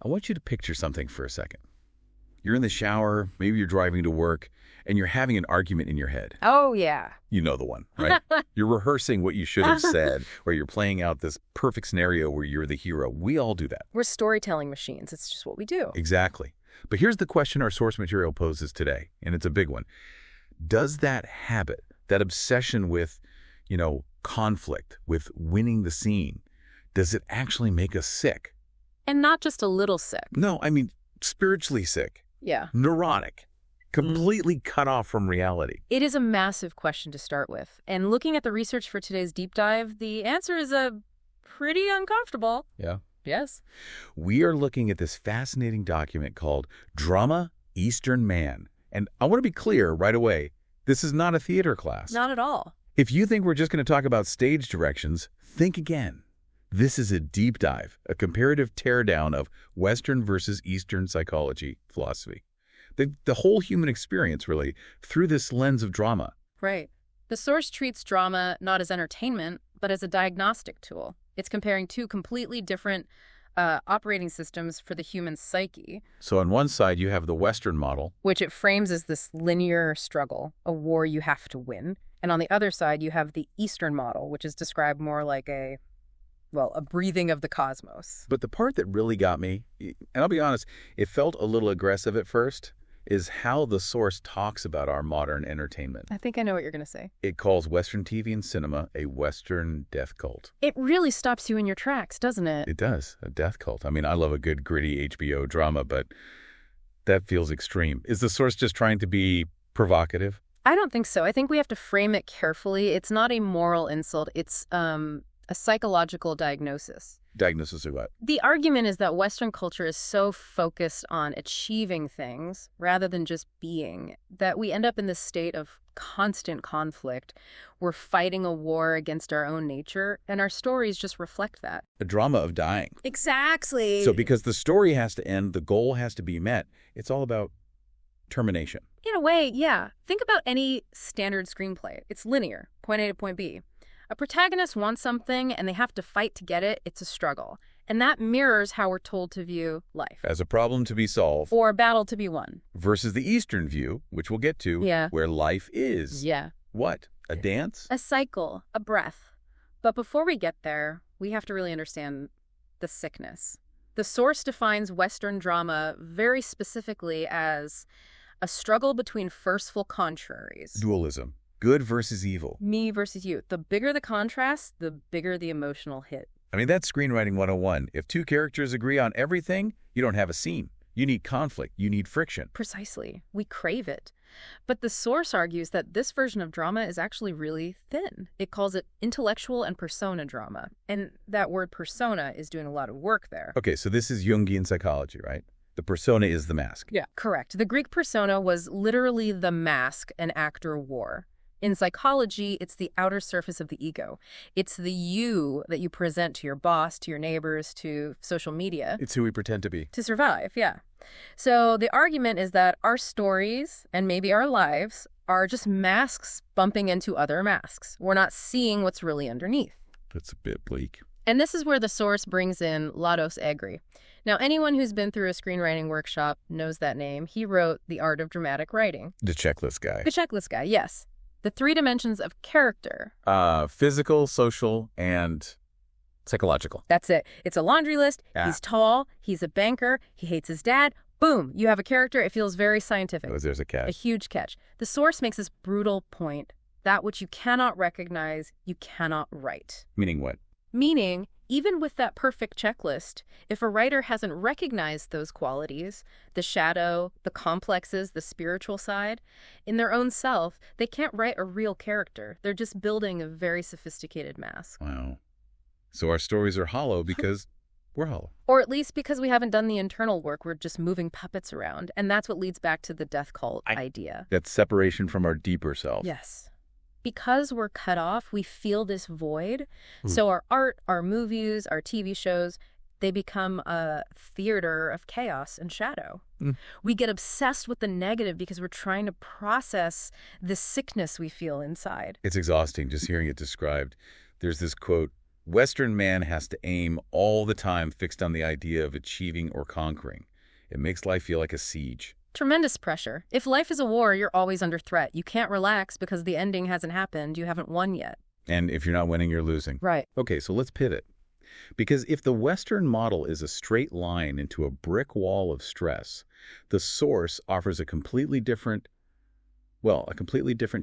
I want you to picture something for a second. You're in the shower, maybe you're driving to work, and you're having an argument in your head. Oh, yeah. You know the one, right? You're rehearsing what you should have said, or you're playing out this perfect scenario where you're the hero. We all do that. We're storytelling machines. It's just what we do. Exactly. But here's the question our source material poses today, and it's a big one. Does that habit, that obsession with, conflict, with winning the scene, does it actually make us sick? And not just a little sick. No, I mean spiritually sick. Yeah. Neurotic. Completely cut off from reality. It is a massive question to start with. And looking at the research for today's deep dive, the answer is pretty uncomfortable. Yeah. Yes. We are looking at this fascinating document called Drama, Eastern Man. And I want to be clear right away, this is not a theater class. Not at all. If you think we're just going to talk about stage directions, think again. This is a deep dive, a comparative teardown of Western versus Eastern psychology, philosophy. The whole human experience, really, through this lens of drama. Right. The source treats drama not as entertainment, but as a diagnostic tool. It's comparing two completely different operating systems for the human psyche. So on one side, you have the Western model, which it frames as this linear struggle, a war you have to win. And on the other side, you have the Eastern model, which is described more like a breathing of the cosmos. But the part that really got me, and I'll be honest, it felt a little aggressive at first, is how the source talks about our modern entertainment. I think I know what you're going to say. It calls Western TV and cinema a Western death cult. It really stops you in your tracks, doesn't it? It does, a death cult. I mean, I love a good gritty HBO drama, but that feels extreme. Is the source just trying to be provocative? I don't think so. I think we have to frame it carefully. It's not a moral insult. It's a psychological diagnosis. Diagnosis of what? The argument is that Western culture is so focused on achieving things rather than just being that we end up in this state of constant conflict. We're fighting a war against our own nature, and our stories just reflect that. A drama of dying. Exactly. So because the story has to end, the goal has to be met, it's all about termination. In a way, yeah. Think about any standard screenplay. It's linear, point A to point B. A protagonist wants something and they have to fight to get it. It's a struggle. And that mirrors how we're told to view life. As a problem to be solved. Or a battle to be won. Versus the Eastern view, which we'll get to, where life is. Yeah. What? A dance? A cycle, a breath. But before we get there, we have to really understand the sickness. The source defines Western drama very specifically as a struggle between forceful contraries. Dualism. Good versus evil. Me versus you. The bigger the contrast, the bigger the emotional hit. I mean, that's screenwriting 101. If two characters agree on everything, you don't have a scene. You need conflict. You need friction. Precisely. We crave it. But the source argues that this version of drama is actually really thin. It calls it intellectual and persona drama. And that word persona is doing a lot of work there. Okay, so this is Jungian psychology, right? The persona is the mask. Yeah, correct. The Greek persona was literally the mask an actor wore. In psychology, it's the outer surface of the ego. It's the you that you present to your boss, to your neighbors, to social media. It's who we pretend to be. To survive, yeah. So the argument is that our stories, and maybe our lives, are just masks bumping into other masks. We're not seeing what's really underneath. That's a bit bleak. And this is where the source brings in Lados Egri. Now, anyone who's been through a screenwriting workshop knows that name. He wrote The Art of Dramatic Writing. The checklist guy. The checklist guy, yes. The 3 dimensions of character. Physical, social, and psychological. That's it. It's a laundry list. Yeah. He's tall. He's a banker. He hates his dad. Boom. You have a character. It feels very scientific. Oh, there's a catch. A huge catch. The source makes this brutal point. That which you cannot recognize, you cannot write. Meaning what? Meaning, even with that perfect checklist, if a writer hasn't recognized those qualities, the shadow, the complexes, the spiritual side, in their own self, they can't write a real character. They're just building a very sophisticated mask. Wow. So our stories are hollow because we're hollow. Or at least because we haven't done the internal work. We're just moving puppets around. And that's what leads back to the death cult idea. That's separation from our deeper self. Yes. Because we're cut off, we feel this void. So our art, our movies, our TV shows, they become a theater of chaos and shadow. We get obsessed with the negative because we're trying to process the sickness we feel inside. It's exhausting just hearing it described. There's this quote, Western man has to aim all the time fixed on the idea of achieving or conquering. It makes life feel like a siege. Tremendous pressure. If life is a war, you're always under threat. You can't relax because the ending hasn't happened. You haven't won yet. And if you're not winning, you're losing. Right. Okay, so let's pivot. Because if the Western model is a straight line into a brick wall of stress, the Source offers a completely different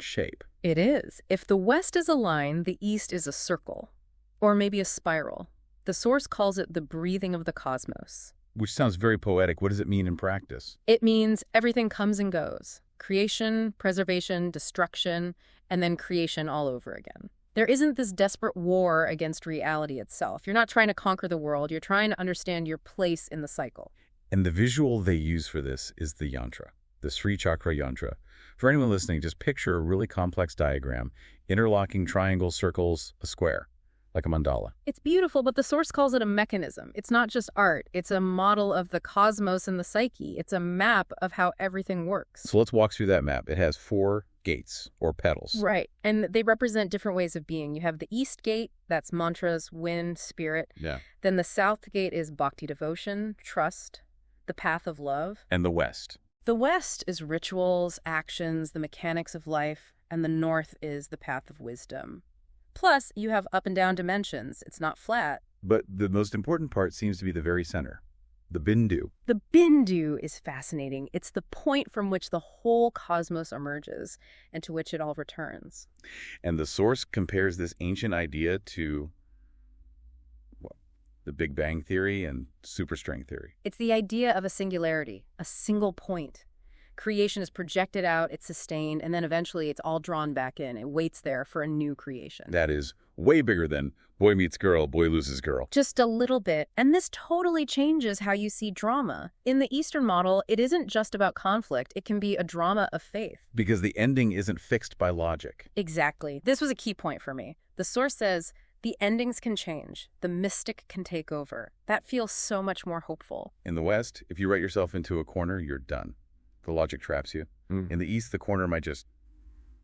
shape. It is. If the West is a line, the East is a circle. Or maybe a spiral. The Source calls it the breathing of the cosmos. Which sounds very poetic. What does it mean in practice? It means everything comes and goes. Creation, preservation, destruction, and then creation all over again. There isn't this desperate war against reality itself. You're not trying to conquer the world. You're trying to understand your place in the cycle. And the visual they use for this is the yantra, the Sri Chakra yantra. For anyone listening, just picture a really complex diagram, interlocking triangles, circles, a square, like a mandala. It's beautiful, but the Source calls it a mechanism. It's not just art. It's a model of the cosmos and the psyche. It's a map of how everything works. So let's walk through that map. It has 4 gates or petals. Right. And they represent different ways of being. You have the East Gate, that's mantras, wind, spirit. Yeah. Then the South Gate is bhakti devotion, trust, the path of love. And the West. The West is rituals, actions, the mechanics of life, and the North is the path of wisdom. Plus, you have up and down dimensions. It's not flat. But the most important part seems to be the very center, the bindu. The bindu is fascinating. It's the point from which the whole cosmos emerges and to which it all returns. And the Source compares this ancient idea to the Big Bang Theory and superstring theory. It's the idea of a singularity, a single point. Creation is projected out, it's sustained, and then eventually it's all drawn back in. It waits there for a new creation. That is way bigger than boy meets girl, boy loses girl. Just a little bit. And this totally changes how you see drama. In the Eastern model, it isn't just about conflict. It can be a drama of faith. Because the ending isn't fixed by logic. Exactly. This was a key point for me. The Source says, the endings can change. The mystic can take over. That feels so much more hopeful. In the West, if you write yourself into a corner, you're done. The logic traps you. In the East, the corner might just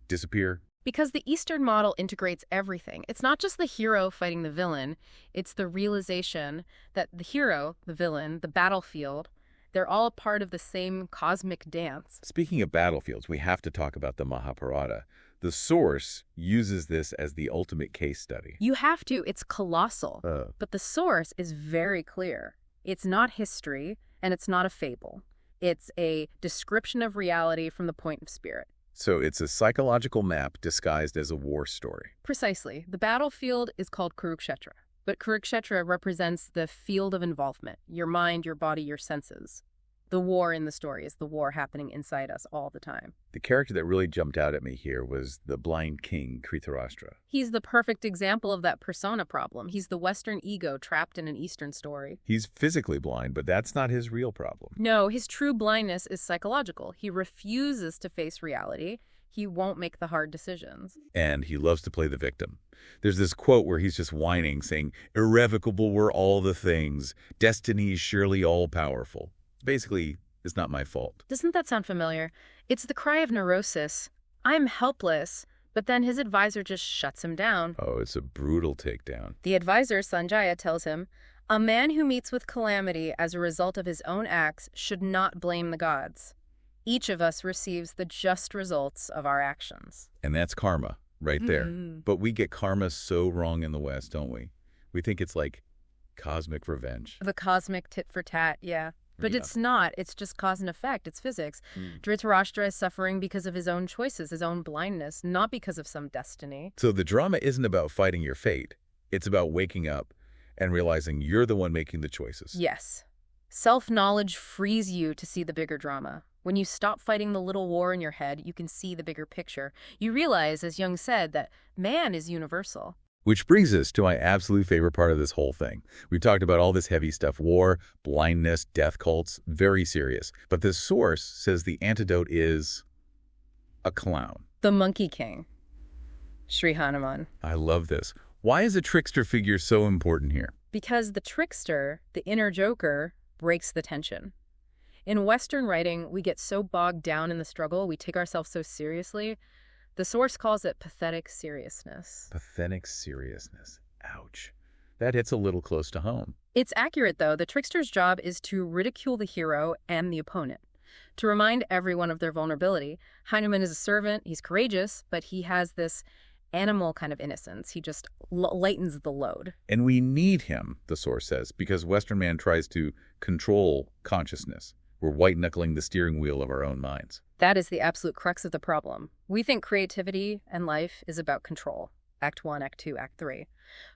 disappear. Because the Eastern model integrates everything. It's not just the hero fighting the villain. It's the realization that the hero, the villain, the battlefield, they're all a part of the same cosmic dance. Speaking of battlefields, we have to talk about the Mahabharata. The Source uses this as the ultimate case study. You have to. It's colossal. But the Source is very clear. It's not history, and it's not a fable. It's a description of reality from the point of spirit. So it's a psychological map disguised as a war story. Precisely. The battlefield is called Kurukshetra, but Kurukshetra represents the field of involvement, your mind, your body, your senses. The war in the story is the war happening inside us all the time. The character that really jumped out at me here was the blind king, Dhritarashtra. He's the perfect example of that persona problem. He's the Western ego trapped in an Eastern story. He's physically blind, but that's not his real problem. No, his true blindness is psychological. He refuses to face reality. He won't make the hard decisions. And he loves to play the victim. There's this quote where he's just whining, saying, "Irrevocable were all the things. Destiny is surely all-powerful." Basically, it's not my fault. Doesn't that sound familiar? It's the cry of neurosis. I'm helpless, but then his advisor just shuts him down. Oh, it's a brutal takedown. The advisor, Sanjaya, tells him, a man who meets with calamity as a result of his own acts should not blame the gods. Each of us receives the just results of our actions. And that's karma, right there. But we get karma so wrong in the West, don't we? We think it's like cosmic revenge. The cosmic tit for tat, yeah. But it's not. It's just cause and effect. It's physics. Dhritarashtra is suffering because of his own choices, his own blindness, not because of some destiny. So the drama isn't about fighting your fate. It's about waking up and realizing you're the one making the choices. Yes. Self-knowledge frees you to see the bigger drama. When you stop fighting the little war in your head, you can see the bigger picture. You realize, as Jung said, that man is universal. Which brings us to my absolute favorite part of this whole thing. We've talked about all this heavy stuff, war, blindness, death cults, very serious. But this Source says the antidote is a clown. The Monkey King, Sri Hanuman. I love this. Why is a trickster figure so important here? Because the trickster, the inner joker, breaks the tension. In Western writing, we get so bogged down in the struggle, we take ourselves so seriously. The Source calls it pathetic seriousness. Pathetic seriousness. Ouch. That hits a little close to home. It's accurate, though. The trickster's job is to ridicule the hero and the opponent, to remind everyone of their vulnerability. Heinemann is a servant. He's courageous, but he has this animal kind of innocence. He just lightens the load. And we need him, the source says, because Western man tries to control consciousness. We're white-knuckling the steering wheel of our own minds. That is the absolute crux of the problem. We think creativity and life is about control. Act 1, Act 2, Act 3.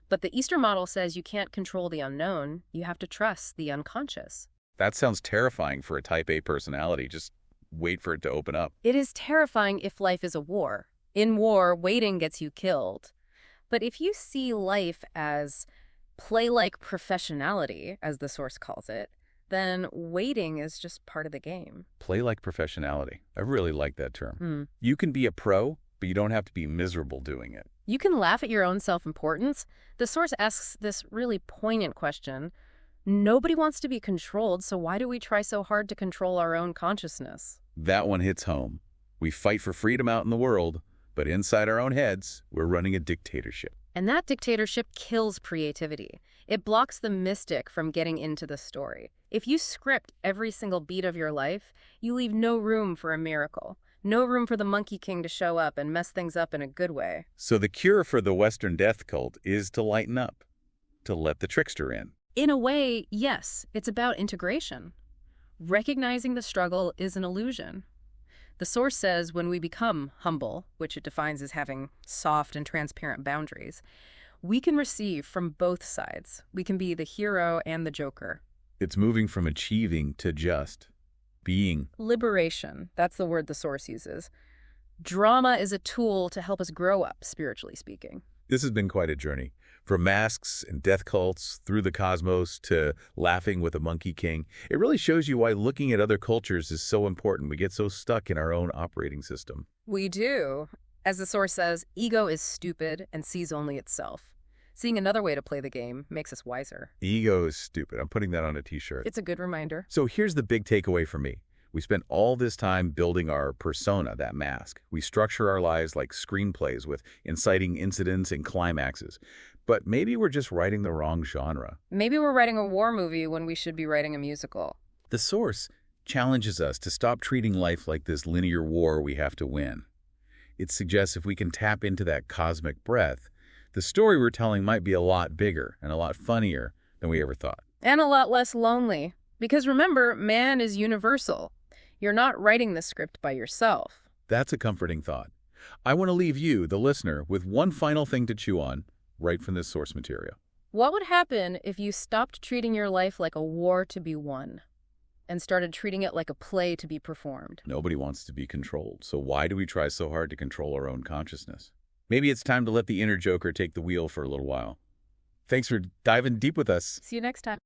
But the Eastern model says you can't control the unknown. You have to trust the unconscious. That sounds terrifying for a type A personality. Just wait for it to open up. It is terrifying if life is a war. In war, waiting gets you killed. But if you see life as play-like professionality, as the source calls it, then waiting is just part of the game. Play like professionality. I really like that term. You can be a pro, but you don't have to be miserable doing it. You can laugh at your own self-importance. The source asks this really poignant question. Nobody wants to be controlled, so why do we try so hard to control our own consciousness? That one hits home. We fight for freedom out in the world, but inside our own heads, we're running a dictatorship. And that dictatorship kills creativity. It blocks the mystic from getting into the story. If you script every single beat of your life, you leave no room for a miracle. No room for the Monkey King to show up and mess things up in a good way. So the cure for the Western death cult is to lighten up, to let the trickster in. In a way, yes, it's about integration. Recognizing the struggle is an illusion. The source says when we become humble, which it defines as having soft and transparent boundaries, we can receive from both sides. We can be the hero and the joker. It's moving from achieving to just being. Liberation, that's the word the source uses. Drama is a tool to help us grow up, spiritually speaking. This has been quite a journey. From masks and death cults through the cosmos to laughing with a Monkey King. It really shows you why looking at other cultures is so important. We get so stuck in our own operating system. We do. As the source says, ego is stupid and sees only itself. Seeing another way to play the game makes us wiser. Ego is stupid. I'm putting that on a t-shirt. It's a good reminder. So here's the big takeaway for me. We spent all this time building our persona, that mask. We structure our lives like screenplays with inciting incidents and climaxes. But maybe we're just writing the wrong genre. Maybe we're writing a war movie when we should be writing a musical. The source challenges us to stop treating life like this linear war we have to win. It suggests if we can tap into that cosmic breath, the story we're telling might be a lot bigger and a lot funnier than we ever thought. And a lot less lonely. Because remember, man is universal. You're not writing the script by yourself. That's a comforting thought. I want to leave you, the listener, with one final thing to chew on right from this source material. What would happen if you stopped treating your life like a war to be won and started treating it like a play to be performed? Nobody wants to be controlled, so why do we try so hard to control our own consciousness? Maybe it's time to let the inner joker take the wheel for a little while. Thanks for diving deep with us. See you next time.